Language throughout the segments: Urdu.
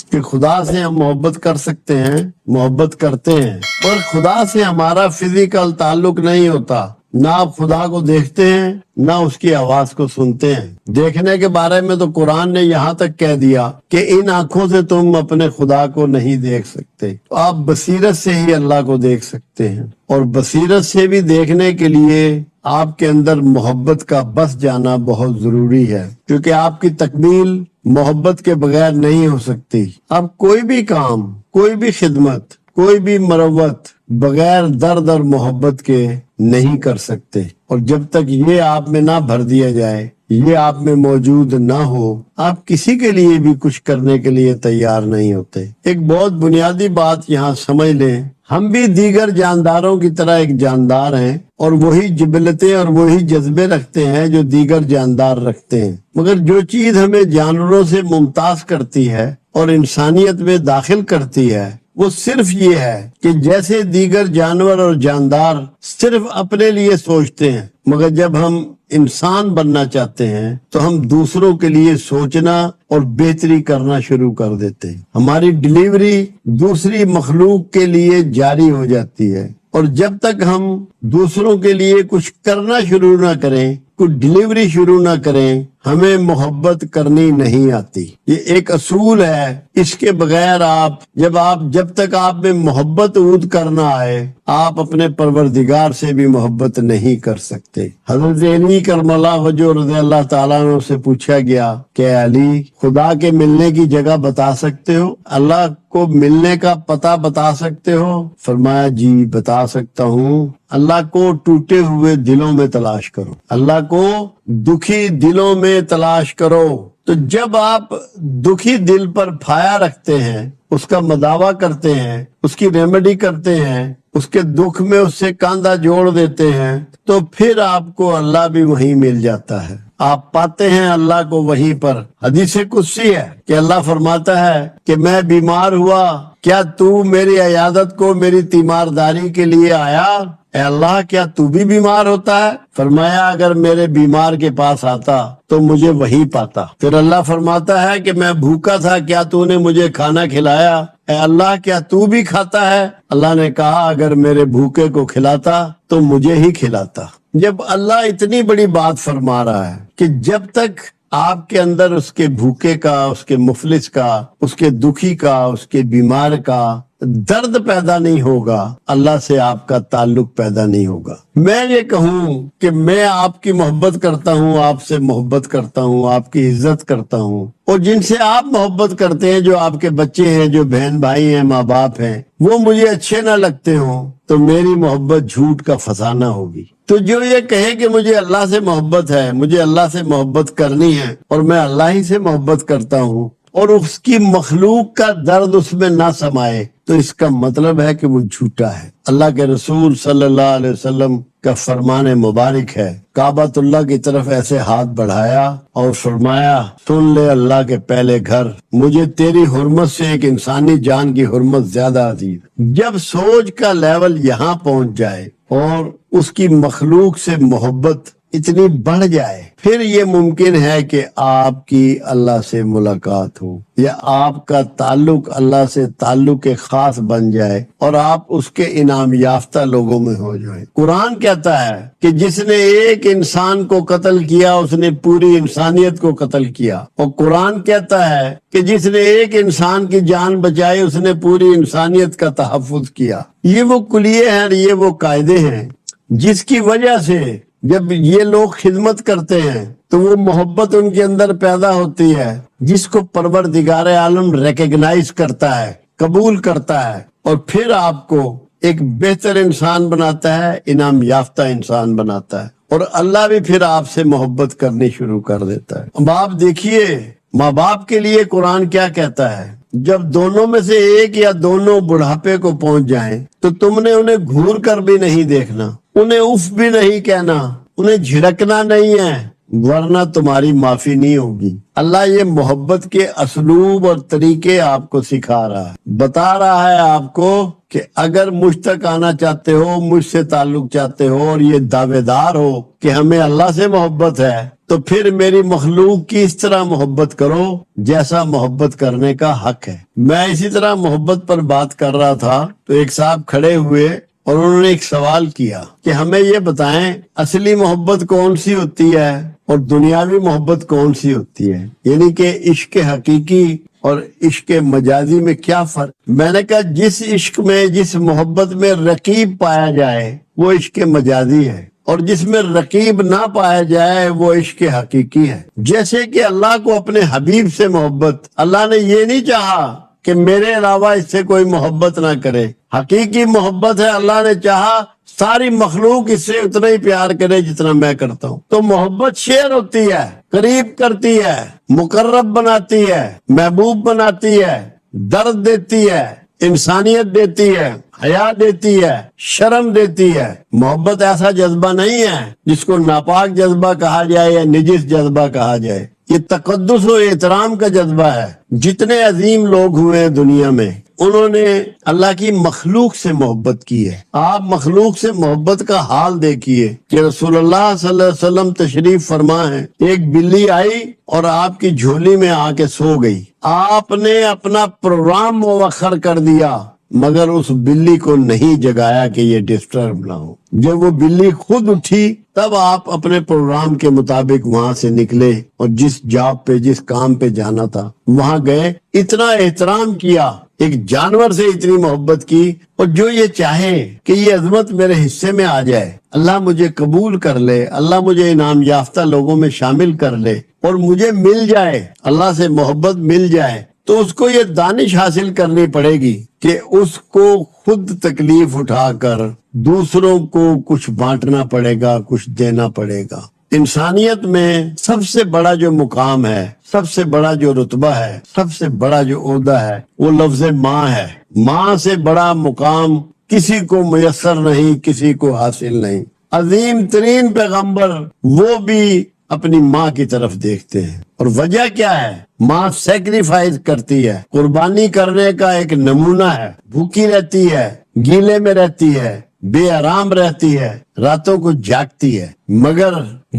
کہ خدا سے ہم محبت کر سکتے ہیں، محبت کرتے ہیں، پر خدا سے ہمارا فزیکل تعلق نہیں ہوتا۔ نہ آپ خدا کو دیکھتے ہیں، نہ اس کی آواز کو سنتے ہیں۔ دیکھنے کے بارے میں تو قرآن نے یہاں تک کہہ دیا کہ ان آنکھوں سے تم اپنے خدا کو نہیں دیکھ سکتے، تو آپ بصیرت سے ہی اللہ کو دیکھ سکتے ہیں، اور بصیرت سے بھی دیکھنے کے لیے آپ کے اندر محبت کا بس جانا بہت ضروری ہے، کیونکہ آپ کی تکمیل محبت کے بغیر نہیں ہو سکتی۔ آپ کوئی بھی کام، کوئی بھی خدمت، کوئی بھی مروت بغیر درد اور محبت کے نہیں کر سکتے، اور جب تک یہ آپ میں نہ بھر دیا جائے، یہ آپ میں موجود نہ ہو، آپ کسی کے لیے بھی کچھ کرنے کے لیے تیار نہیں ہوتے۔ ایک بہت بنیادی بات یہاں سمجھ لیں، ہم بھی دیگر جانداروں کی طرح ایک جاندار ہیں، اور وہی جبلتیں اور وہی جذبے رکھتے ہیں جو دیگر جاندار رکھتے ہیں، مگر جو چیز ہمیں جانوروں سے ممتاز کرتی ہے اور انسانیت میں داخل کرتی ہے، وہ صرف یہ ہے کہ جیسے دیگر جانور اور جاندار صرف اپنے لیے سوچتے ہیں، مگر جب ہم انسان بننا چاہتے ہیں تو ہم دوسروں کے لیے سوچنا اور بہتری کرنا شروع کر دیتے ہیں۔ ہماری ڈلیوری دوسری مخلوق کے لیے جاری ہو جاتی ہے، اور جب تک ہم دوسروں کے لیے کچھ کرنا شروع نہ کریں، کوئی ڈلیوری شروع نہ کریں، ہمیں محبت کرنی نہیں آتی۔ یہ ایک اصول ہے، اس کے بغیر جب تک آپ میں محبت عود کرنا آئے، آپ اپنے پروردگار سے بھی محبت نہیں کر سکتے۔ حضرت علی کرم اللہ وجہ رضی اللہ تعالیٰ عنہ سے پوچھا گیا کہ علی، خدا کے ملنے کی جگہ بتا سکتے ہو؟ اللہ کو ملنے کا پتہ بتا سکتے ہو؟ فرمایا جی بتا سکتا ہوں، اللہ کو ٹوٹے ہوئے دلوں میں تلاش کرو، اللہ کو دکھی دلوں میں تلاش کرو۔ تو جب آپ دکھی دل پر پھایا رکھتے ہیں، اس کا مداوع کرتے ہیں، اس کی ریمیڈی کرتے ہیں، اس کے دکھ میں اس سے کاندھا جوڑ دیتے ہیں، تو پھر آپ کو اللہ بھی وہیں مل جاتا ہے، آپ پاتے ہیں اللہ کو وہیں پر۔ حدیث قدسی ہے کہ اللہ فرماتا ہے کہ میں بیمار ہوا، کیا تو میری عیادت کو میری تیمارداری کے لیے آیا؟ اے اللہ، کیا تو بھی بیمار ہوتا ہے؟ فرمایا اگر میرے بیمار کے پاس آتا تو مجھے وہی پاتا۔ پھر اللہ فرماتا ہے کہ میں بھوکا تھا، کیا تو نے مجھے کھانا کھلایا؟ اے اللہ، کیا تو بھی کھاتا ہے؟ اللہ نے کہا اگر میرے بھوکے کو کھلاتا تو مجھے ہی کھلاتا۔ جب اللہ اتنی بڑی بات فرما رہا ہے کہ جب تک آپ کے اندر اس کے بھوکے کا، اس کے مفلس کا، اس کے دکھی کا، اس کے بیمار کا درد پیدا نہیں ہوگا، اللہ سے آپ کا تعلق پیدا نہیں ہوگا۔ میں یہ کہوں کہ میں آپ کی محبت کرتا ہوں، آپ سے محبت کرتا ہوں، آپ کی عزت کرتا ہوں، اور جن سے آپ محبت کرتے ہیں، جو آپ کے بچے ہیں، جو بہن بھائی ہیں، ماں باپ ہیں، وہ مجھے اچھے نہ لگتے ہوں، تو میری محبت جھوٹ کا فسانہ ہوگی۔ تو جو یہ کہے کہ مجھے اللہ سے محبت ہے، مجھے اللہ سے محبت کرنی ہے، اور میں اللہ ہی سے محبت کرتا ہوں، اور اس کی مخلوق کا درد اس میں نہ سمائے، تو اس کا مطلب ہے کہ وہ جھوٹا ہے۔ اللہ کے رسول صلی اللہ علیہ وسلم کا فرمان مبارک ہے، کعبۃ اللہ کی طرف ایسے ہاتھ بڑھایا اور فرمایا سن لے اللہ کے پہلے گھر، مجھے تیری حرمت سے ایک انسانی جان کی حرمت زیادہ عزیز۔ جب سوچ کا لیول یہاں پہنچ جائے اور اس کی مخلوق سے محبت اتنی بڑھ جائے، پھر یہ ممکن ہے کہ آپ کی اللہ سے ملاقات ہو، یا آپ کا تعلق اللہ سے تعلق خاص بن جائے، اور آپ اس کے انعام یافتہ لوگوں میں ہو جائیں۔ قرآن کہتا ہے کہ جس نے ایک انسان کو قتل کیا، اس نے پوری انسانیت کو قتل کیا، اور قرآن کہتا ہے کہ جس نے ایک انسان کی جان بچائی، اس نے پوری انسانیت کا تحفظ کیا۔ یہ وہ کلیے ہیں، یہ وہ قاعدے ہیں جس کی وجہ سے جب یہ لوگ خدمت کرتے ہیں تو وہ محبت ان کے اندر پیدا ہوتی ہے، جس کو پروردگار عالم ریکگنائز کرتا ہے، قبول کرتا ہے، اور پھر آپ کو ایک بہتر انسان بناتا ہے، انعام یافتہ انسان بناتا ہے، اور اللہ بھی پھر آپ سے محبت کرنی شروع کر دیتا ہے۔ اب آپ دیکھیے ماں باپ کے لیے قرآن کیا کہتا ہے، جب دونوں میں سے ایک یا دونوں بڑھاپے کو پہنچ جائیں تو تم نے انہیں گھور کر بھی نہیں دیکھنا، انہیں اف بھی نہیں کہنا، انہیں جھڑکنا نہیں ہے، ورنہ تمہاری معافی نہیں ہوگی۔ اللہ یہ محبت کے اسلوب اور طریقے آپ کو سکھا رہا ہے، بتا رہا ہے آپ کو کہ اگر مجھ تک آنا چاہتے ہو، مجھ سے تعلق چاہتے ہو، اور یہ دعوے دار ہو کہ ہمیں اللہ سے محبت ہے، تو پھر میری مخلوق کی اس طرح محبت کرو جیسا محبت کرنے کا حق ہے۔ میں اسی طرح محبت پر بات کر رہا تھا تو ایک صاحب کھڑے ہوئے اور انہوں نے ایک سوال کیا کہ ہمیں یہ بتائیں اصلی محبت کون سی ہوتی ہے اور دنیاوی محبت کون سی ہوتی ہے، یعنی کہ عشق حقیقی اور عشق مجازی میں کیا فرق؟ میں نے کہا جس عشق میں، جس محبت میں رقیب پایا جائے وہ عشق مجازی ہے، اور جس میں رقیب نہ پایا جائے وہ عشق حقیقی ہے۔ جیسے کہ اللہ کو اپنے حبیب سے محبت، اللہ نے یہ نہیں چاہا کہ میرے علاوہ اس سے کوئی محبت نہ کرے، حقیقی محبت ہے اللہ نے چاہا ساری مخلوق اس سے اتنا ہی پیار کرے جتنا میں کرتا ہوں۔ تو محبت شیئر ہوتی ہے، قریب کرتی ہے، مقرب بناتی ہے، محبوب بناتی ہے، درد دیتی ہے، انسانیت دیتی ہے، حیا دیتی ہے، شرم دیتی ہے۔ محبت ایسا جذبہ نہیں ہے جس کو ناپاک جذبہ کہا جائے یا نجس جذبہ کہا جائے، یہ تقدس و احترام کا جذبہ ہے۔ جتنے عظیم لوگ ہوئے ہیں دنیا میں انہوں نے اللہ کی مخلوق سے محبت کی ہے۔ آپ مخلوق سے محبت کا حال دیکھیے کہ رسول اللہ صلی اللہ علیہ وسلم تشریف فرما ہے، ایک بلی آئی اور آپ کی جھولی میں آ کے سو گئی، آپ نے اپنا پروگرام مؤخر کر دیا مگر اس بلی کو نہیں جگایا کہ یہ ڈسٹرب نہ ہو۔ جب وہ بلی خود اٹھی تب آپ اپنے پروگرام کے مطابق وہاں سے نکلے اور جس جاب پہ، جس کام پہ جانا تھا وہاں گئے، اتنا احترام کیا، ایک جانور سے اتنی محبت کی۔ اور جو یہ چاہے کہ یہ عظمت میرے حصے میں آ جائے، اللہ مجھے قبول کر لے، اللہ مجھے انعام یافتہ لوگوں میں شامل کر لے اور مجھے مل جائے، اللہ سے محبت مل جائے، تو اس کو یہ دانش حاصل کرنی پڑے گی کہ اس کو خود تکلیف اٹھا کر دوسروں کو کچھ بانٹنا پڑے گا، کچھ دینا پڑے گا۔ انسانیت میں سب سے بڑا جو مقام ہے، سب سے بڑا جو رتبہ ہے، سب سے بڑا جو عہدہ ہے وہ لفظ ماں ہے۔ ماں سے بڑا مقام کسی کو میسر نہیں، کسی کو حاصل نہیں۔ عظیم ترین پیغمبر وہ بھی اپنی ماں کی طرف دیکھتے ہیں، اور وجہ کیا ہے؟ ماں سیکریفائز کرتی ہے، قربانی کرنے کا ایک نمونہ ہے، بھوکی رہتی ہے، گیلے میں رہتی ہے، بے آرام رہتی ہے، راتوں کو جاگتی ہے، مگر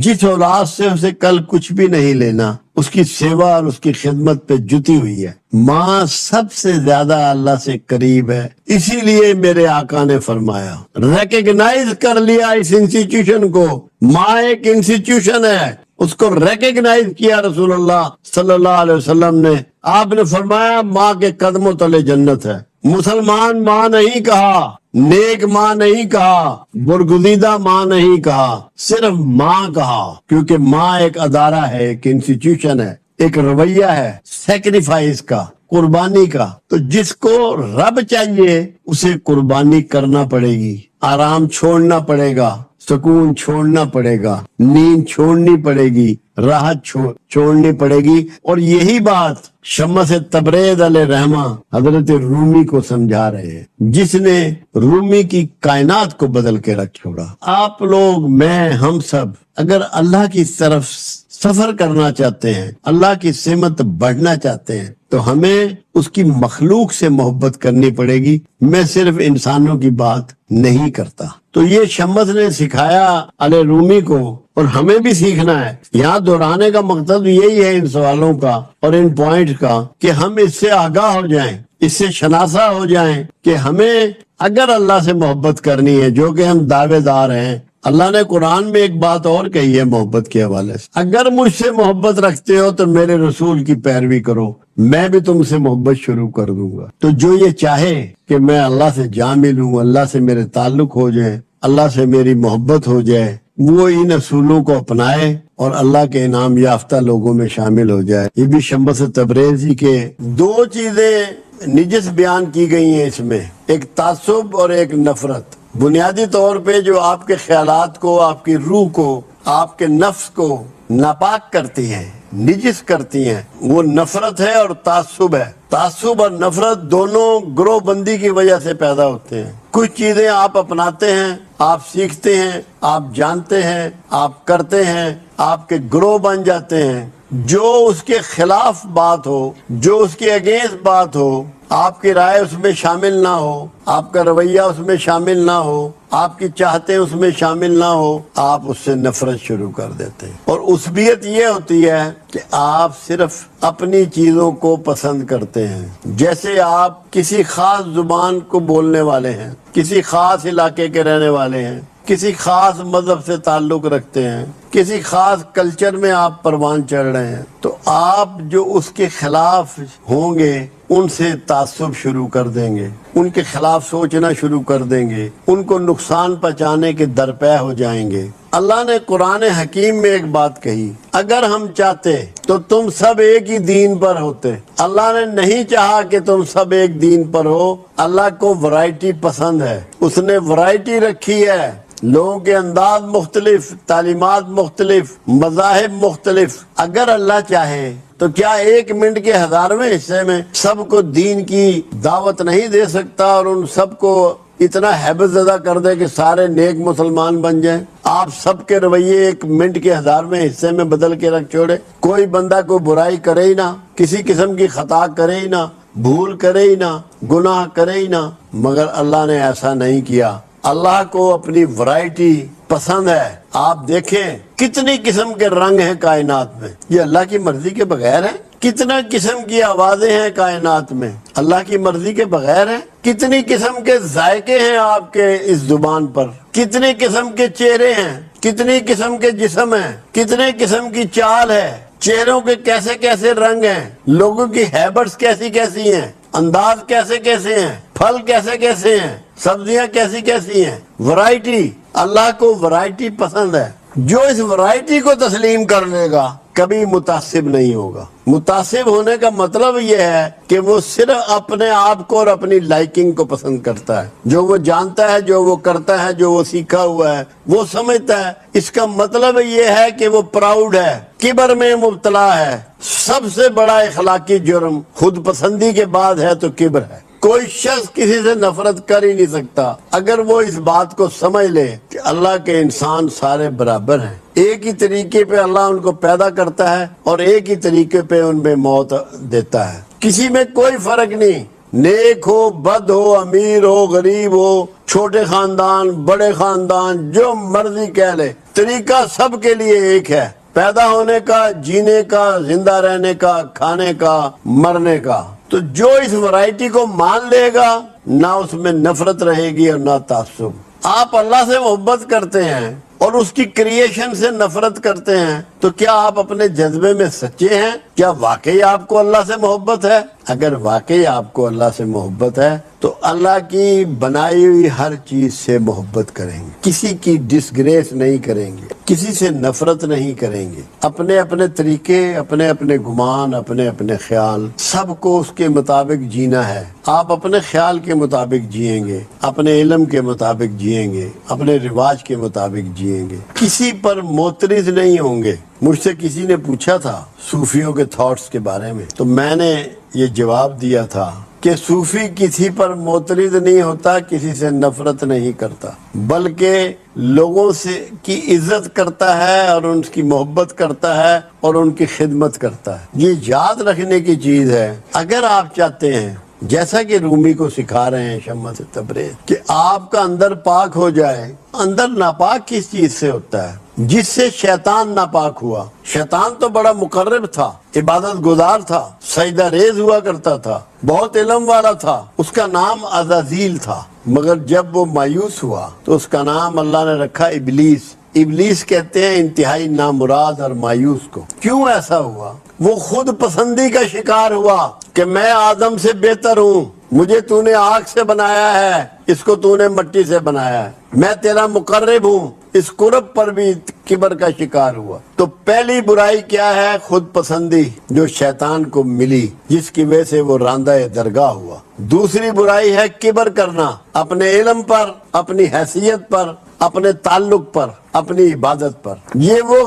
جس اولاد سے اسے کل کچھ بھی نہیں لینا اس کی سیوا اور اس کی خدمت پہ جتی ہوئی ہے۔ ماں سب سے زیادہ اللہ سے قریب ہے، اسی لیے میرے آقا نے فرمایا، ریکگنائز کر لیا اس انسٹیٹیوشن کو، ماں ایک انسٹیٹیوشن ہے، اس کو ریکگنائز کیا رسول اللہ صلی اللہ علیہ وسلم نے۔ آپ نے فرمایا ماں کے قدموں تلے جنت ہے۔ مسلمان ماں نہیں کہا، نیک ماں نہیں کہا، برگزیدہ ماں نہیں کہا، صرف ماں کہا، کیونکہ ماں ایک ادارہ ہے، ایک انسٹیٹیوشن ہے، ایک رویہ ہے سیکریفائز کا، قربانی کا۔ تو جس کو رب چاہیے اسے قربانی کرنا پڑے گی، آرام چھوڑنا پڑے گا، سکون چھوڑنا پڑے گا، نیند چھوڑنی پڑے گی، راحت چھوڑنی پڑے گی۔ اور یہی بات شمس تبریز علیہ رحمہ حضرت رومی کو سمجھا رہے ہیں، جس نے رومی کی کائنات کو بدل کے رکھ چھوڑا۔ آپ لوگ، میں، ہم سب اگر اللہ کی طرف سفر کرنا چاہتے ہیں، اللہ کی سمت بڑھنا چاہتے ہیں، تو ہمیں اس کی مخلوق سے محبت کرنی پڑے گی۔ میں صرف انسانوں کی بات نہیں کرتا۔ تو یہ شمس نے سکھایا علیہ رومی کو، اور ہمیں بھی سیکھنا ہے۔ یہاں دہرانے کا مقصد یہی ہے ان سوالوں کا اور ان پوائنٹ کا کہ ہم اس سے آگاہ ہو جائیں، اس سے شناسا ہو جائیں کہ ہمیں اگر اللہ سے محبت کرنی ہے، جو کہ ہم دعوے دار ہیں۔ اللہ نے قرآن میں ایک بات اور کہی ہے محبت کے حوالے سے، اگر مجھ سے محبت رکھتے ہو تو میرے رسول کی پیروی کرو، میں بھی تم سے محبت شروع کر دوں گا۔ تو جو یہ چاہے کہ میں اللہ سے جا ملوں، اللہ سے میرے تعلق ہو جائے، اللہ سے میری محبت ہو جائے، وہ ان اصولوں کو اپنائے اور اللہ کے انعام یافتہ لوگوں میں شامل ہو جائے۔ یہ بھی شمس تبریزی کے دو چیزیں نجس بیان کی گئی ہیں اس میں، ایک تعصب اور ایک نفرت۔ بنیادی طور پہ جو آپ کے خیالات کو، آپ کی روح کو، آپ کے نفس کو ناپاک کرتی ہیں، نجس کرتی ہیں، وہ نفرت ہے اور تعصب ہے۔ تعصب اور نفرت دونوں گروہ بندی کی وجہ سے پیدا ہوتے ہیں۔ کچھ چیزیں آپ اپناتے ہیں، آپ سیکھتے ہیں، آپ جانتے ہیں، آپ کرتے ہیں، آپ کے گروہ بن جاتے ہیں۔ جو اس کے خلاف بات ہو، جو اس کے اگینسٹ بات ہو، آپ کی رائے اس میں شامل نہ ہو، آپ کا رویہ اس میں شامل نہ ہو، آپ کی چاہتے اس میں شامل نہ ہو، آپ اس سے نفرت شروع کر دیتے ہیں۔ اور عصبیت یہ ہوتی ہے کہ آپ صرف اپنی چیزوں کو پسند کرتے ہیں۔ جیسے آپ کسی خاص زبان کو بولنے والے ہیں، کسی خاص علاقے کے رہنے والے ہیں، کسی خاص مذہب سے تعلق رکھتے ہیں، کسی خاص کلچر میں آپ پروان چڑھ رہے ہیں، تو آپ جو اس کے خلاف ہوں گے ان سے تعصب شروع کر دیں گے، ان کے خلاف سوچنا شروع کر دیں گے، ان کو نقصان پہنچانے کے درپے ہو جائیں گے۔ اللہ نے قرآن حکیم میں ایک بات کہی، اگر ہم چاہتے تو تم سب ایک ہی دین پر ہوتے۔ اللہ نے نہیں چاہا کہ تم سب ایک دین پر ہو، اللہ کو ورائٹی پسند ہے، اس نے ورائٹی رکھی ہے، لوگوں کے انداز مختلف، تعلیمات مختلف، مذاہب مختلف۔ اگر اللہ چاہے تو کیا 1 منٹ کے 1000ویں حصے میں سب کو دین کی دعوت نہیں دے سکتا اور ان سب کو اتنا ہیبت زدہ کر دے کہ سارے نیک مسلمان بن جائیں؟ آپ سب کے رویے 1 منٹ کے 1000ویں حصے میں بدل کے رکھ چھوڑے، کوئی بندہ کوئی برائی کرے ہی نہ، کسی قسم کی خطا کرے ہی نہ، بھول کرے ہی نہ، گناہ کرے ہی نہ۔ مگر اللہ نے ایسا نہیں کیا۔ اللہ کو اپنی ورائٹی پسند ہے۔ آپ دیکھیں کتنی قسم کے رنگ ہیں کائنات میں، یہ اللہ کی مرضی کے بغیر ہے؟ کتنا قسم کی آوازیں ہیں کائنات میں، اللہ کی مرضی کے بغیر ہے؟ کتنی قسم کے ذائقے ہیں آپ کے اس زبان پر، کتنے قسم کے چہرے ہیں، کتنی قسم کے جسم ہیں، کتنے قسم کی چال ہے، چہروں کے کیسے کیسے رنگ ہیں، لوگوں کی ہیبٹس کیسی کیسی ہیں، انداز کیسے کیسے ہیں، پھل کیسے کیسے ہیں، سبزیاں کیسی کیسی ہیں۔ ورائٹی، اللہ کو ورائٹی پسند ہے۔ جو اس ورائٹی کو تسلیم کر لے گا کبھی متعصب نہیں ہوگا۔ متعصب ہونے کا مطلب یہ ہے کہ وہ صرف اپنے آپ کو اور اپنی لائکنگ کو پسند کرتا ہے، جو وہ جانتا ہے، جو وہ کرتا ہے، جو وہ سیکھا ہوا ہے وہ سمجھتا ہے۔ اس کا مطلب یہ ہے کہ وہ پراؤڈ ہے، کبر میں مبتلا ہے۔ سب سے بڑا اخلاقی جرم خود پسندی کے بعد ہے تو کبر ہے۔ کوئی شخص کسی سے نفرت کر ہی نہیں سکتا اگر وہ اس بات کو سمجھ لے کہ اللہ کے انسان سارے برابر ہیں، ایک ہی طریقے پہ اللہ ان کو پیدا کرتا ہے اور ایک ہی طریقے پہ ان میں موت دیتا ہے۔ کسی میں کوئی فرق نہیں، نیک ہو، بد ہو، امیر ہو، غریب ہو، چھوٹے خاندان، بڑے خاندان، جو مرضی کہہ لے، طریقہ سب کے لیے ایک ہے، پیدا ہونے کا، جینے کا، زندہ رہنے کا، کھانے کا، مرنے کا۔ تو جو اس ورائٹی کو مان لے گا نہ اس میں نفرت رہے گی اور نہ تعصب۔ آپ اللہ سے محبت کرتے ہیں اور اس کی کریشن سے نفرت کرتے ہیں، تو کیا آپ اپنے جذبے میں سچے ہیں؟ کیا واقعی آپ کو اللہ سے محبت ہے؟ اگر واقعی آپ کو اللہ سے محبت ہے تو اللہ کی بنائی ہوئی ہر چیز سے محبت کریں گے، کسی کی ڈسگریس نہیں کریں گے، کسی سے نفرت نہیں کریں گے، اپنے اپنے طریقے، اپنے اپنے گمان، اپنے اپنے خیال، سب کو اس کے مطابق جینا ہے۔ آپ اپنے خیال کے مطابق جئیں گے، اپنے علم کے مطابق جئیں گے، اپنے رواج کے مطابق جئیں گے، کسی پر معترض نہیں ہوں گے۔ مجھ سے کسی نے پوچھا تھا صوفیوں کے تھاٹس کے بارے میں، تو میں نے یہ جواب دیا تھا کہ صوفی کسی پر معترض نہیں ہوتا، کسی سے نفرت نہیں کرتا، بلکہ لوگوں سے کی عزت کرتا ہے اور ان کی محبت کرتا ہے اور ان کی خدمت کرتا ہے۔ یہ یاد رکھنے کی چیز ہے۔ اگر آپ چاہتے ہیں، جیسا کہ رومی کو سکھا رہے ہیں شمس تبریز، کہ آپ کا اندر پاک ہو جائے، اندر ناپاک کس چیز سے ہوتا ہے؟ جس سے شیطان ناپاک ہوا۔ شیطان تو بڑا مقرب تھا، عبادت گزار تھا، سجدہ ریز ہوا کرتا تھا، بہت علم والا تھا، اس کا نام عزازیل تھا، مگر جب وہ مایوس ہوا تو اس کا نام اللہ نے رکھا ابلیس۔ ابلیس کہتے ہیں انتہائی نامراد اور مایوس کو۔ کیوں ایسا ہوا؟ وہ خود پسندی کا شکار ہوا کہ میں آدم سے بہتر ہوں، مجھے تو نے آگ سے بنایا ہے، اس کو تو نے مٹی سے بنایا ہے، میں تیرا مقرب ہوں۔ اس قرب پر بھی کبر کا شکار ہوا۔ تو پہلی برائی کیا ہے؟ خود پسندی، جو شیطان کو ملی، جس کی وجہ سے وہ راندہ درگاہ ہوا۔ دوسری برائی ہے کبر کرنا، اپنے علم پر، اپنی حیثیت پر، اپنے تعلق پر، اپنی عبادت پر۔ یہ وہ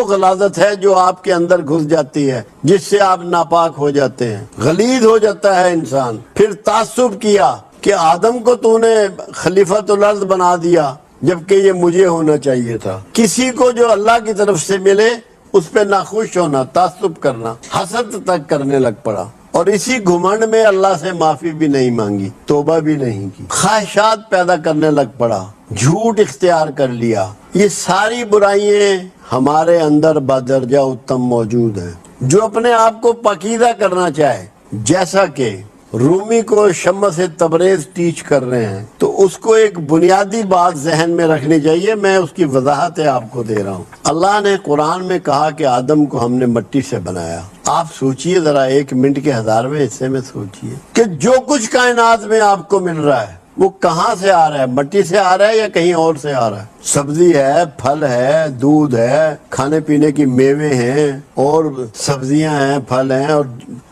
غلاظت ہے جو آپ کے اندر گھس جاتی ہے، جس سے آپ ناپاک ہو جاتے ہیں، غلیظ ہو جاتا ہے انسان۔ پھر تعصب کیا کہ آدم کو تو نے خلیفۃ الارض بنا دیا جبکہ یہ مجھے ہونا چاہیے تھا۔ کسی کو جو اللہ کی طرف سے ملے اس پہ ناخوش ہونا، تعصب کرنا، حسد تک کرنے لگ پڑا۔ اور اسی گھمنڈ میں اللہ سے معافی بھی نہیں مانگی، توبہ بھی نہیں کی، خواہشات پیدا کرنے لگ پڑا، جھوٹ اختیار کر لیا۔ یہ ساری برائیاں ہمارے اندر بدرجہ اتم موجود ہیں۔ جو اپنے آپ کو پاکیزہ کرنا چاہے، جیسا کہ رومی کو شمس تبریز ٹیچ کر رہے ہیں، تو اس کو ایک بنیادی بات ذہن میں رکھنی چاہیے۔ میں اس کی وضاحتیں آپ کو دے رہا ہوں۔ اللہ نے قرآن میں کہا کہ آدم کو ہم نے مٹی سے بنایا۔ آپ سوچئے ذرا، 1 منٹ کے 1000ویں حصے میں سوچئے کہ جو کچھ کائنات میں آپ کو مل رہا ہے وہ کہاں سے آ رہا ہے؟ مٹی سے آ رہا ہے یا کہیں اور سے آ رہا ہے؟ سبزی ہے، پھل ہے، دودھ ہے، کھانے پینے کی میوے ہیں، اور سبزیاں ہیں، پھل ہیں، اور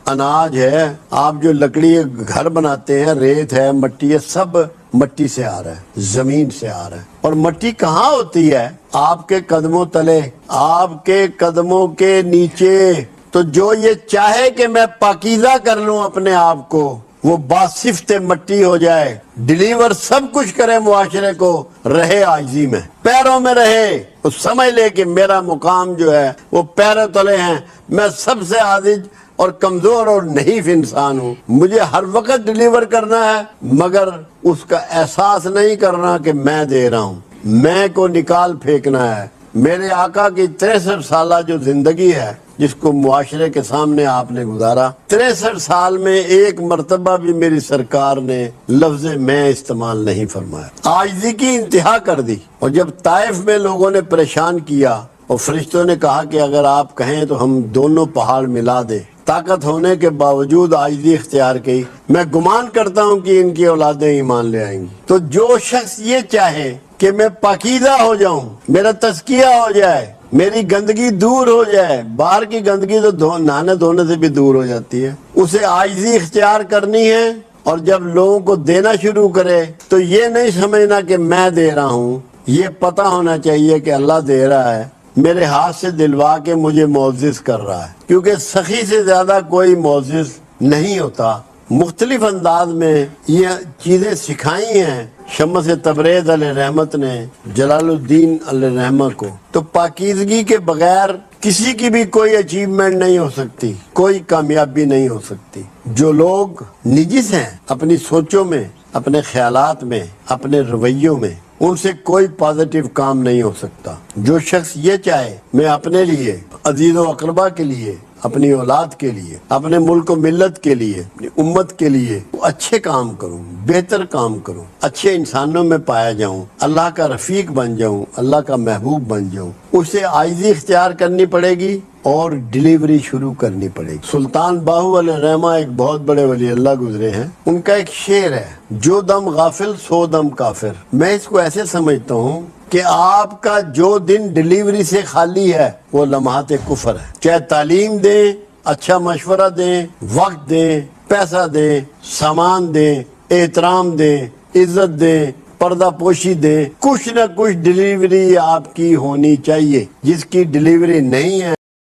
اناج ہے۔ آپ جو لکڑی گھر بناتے ہیں، ریت ہے، مٹی ہے، سب مٹی سے آ رہا ہے، زمین سے آ رہا ہے۔ اور مٹی کہاں ہوتی ہے؟ آپ کے قدموں تلے، آپ کے قدموں کے نیچے۔ تو جو یہ چاہے کہ میں پاکیزہ کر لوں اپنے آپ کو، وہ باصفت مٹی ہو جائے، ڈیلیور سب کچھ کرے معاشرے کو، رہے عاجزی میں، پیروں میں رہے، وہ سمجھ لے کہ میرا مقام جو ہے وہ پیروں تلے ہیں، میں سب سے عاجز اور کمزور اور نحیف انسان ہوں، مجھے ہر وقت ڈیلیور کرنا ہے، مگر اس کا احساس نہیں کرنا کہ میں دے رہا ہوں، میں کو نکال پھینکنا ہے۔ میرے آقا کی 63 سالہ جو زندگی ہے، جس کو معاشرے کے سامنے آپ نے گزارا، 63 سال میں ایک مرتبہ بھی میری سرکار نے لفظ میں استعمال نہیں فرمایا، عاجزی کی انتہا کر دی۔ اور جب طائف میں لوگوں نے پریشان کیا اور فرشتوں نے کہا کہ اگر آپ کہیں تو ہم دونوں پہاڑ ملا دیں، طاقت ہونے کے باوجود عاجزی اختیار کی، میں گمان کرتا ہوں کہ ان کی اولادیں ایمان لے آئیں گی۔ تو جو شخص یہ چاہے کہ میں پاکیزہ ہو جاؤں، میرا تزکیہ ہو جائے، میری گندگی دور ہو جائے، باہر کی گندگی تو نہانے دھونے سے بھی دور ہو جاتی ہے، اسے عاجزی اختیار کرنی ہے۔ اور جب لوگوں کو دینا شروع کرے تو یہ نہیں سمجھنا کہ میں دے رہا ہوں، یہ پتہ ہونا چاہیے کہ اللہ دے رہا ہے، میرے ہاتھ سے دلوا کے مجھے معزز کر رہا ہے، کیونکہ سخی سے زیادہ کوئی معزز نہیں ہوتا۔ مختلف انداز میں یہ چیزیں سکھائی ہیں شمس تبریز علیہ رحمت نے جلال الدین علیہ رحمہ کو۔ تو پاکیزگی کے بغیر کسی کی بھی کوئی اچیومنٹ نہیں ہو سکتی، کوئی کامیابی نہیں ہو سکتی۔ جو لوگ نجس ہیں اپنی سوچوں میں، اپنے خیالات میں، اپنے رویوں میں، ان سے کوئی پازیٹیو کام نہیں ہو سکتا۔ جو شخص یہ چاہے میں اپنے لیے، عزیز و اقربا کے لیے، اپنی اولاد کے لیے، اپنے ملک و ملت کے لیے، اپنی امت کے لیے اچھے کام کروں، بہتر کام کروں، اچھے انسانوں میں پایا جاؤں، اللہ کا رفیق بن جاؤں، اللہ کا محبوب بن جاؤں، اسے عاجزی اختیار کرنی پڑے گی اور ڈیلیوری شروع کرنی پڑے گی۔ سلطان باہو علیہ رحمہ ایک بہت بڑے ولی اللہ گزرے ہیں، ان کا ایک شعر ہے، جو دم غافل سو دم کافر۔ میں اس کو ایسے سمجھتا ہوں کہ آپ کا جو دن ڈیلیوری سے خالی ہے وہ لمحات کفر ہے۔ چاہے تعلیم دیں، اچھا مشورہ دیں، وقت دیں، پیسہ دیں، سامان دیں، احترام دیں، عزت دیں، پردہ پوشی دیں، کچھ نہ کچھ ڈیلیوری آپ کی ہونی چاہیے۔ جس کی ڈیلیوری نہیں ہے